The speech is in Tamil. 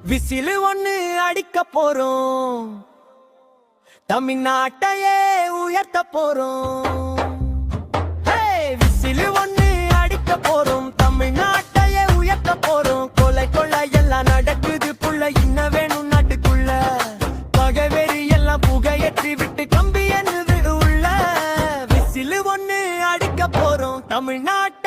விசிலு ஒண்ணு அடிக்க போறோம், தமிழ்நாட்டையே உயர்த்த போறோம். விசிலு ஒண்ணு அடிக்க போறோம், தமிழ்நாட்டையே உயர்த்த போறோம். கொலை கொள்ளை எல்லாம் நடக்குது புள்ள, இன்ன வேணும் நாட்டுக்குள்ள. பகைவெறி எல்லாம் புகையற்றி விட்டு கம்பி என்னது உள்ள. விசிலு ஒண்ணு அடிக்க போறோம், தமிழ்நாட்டு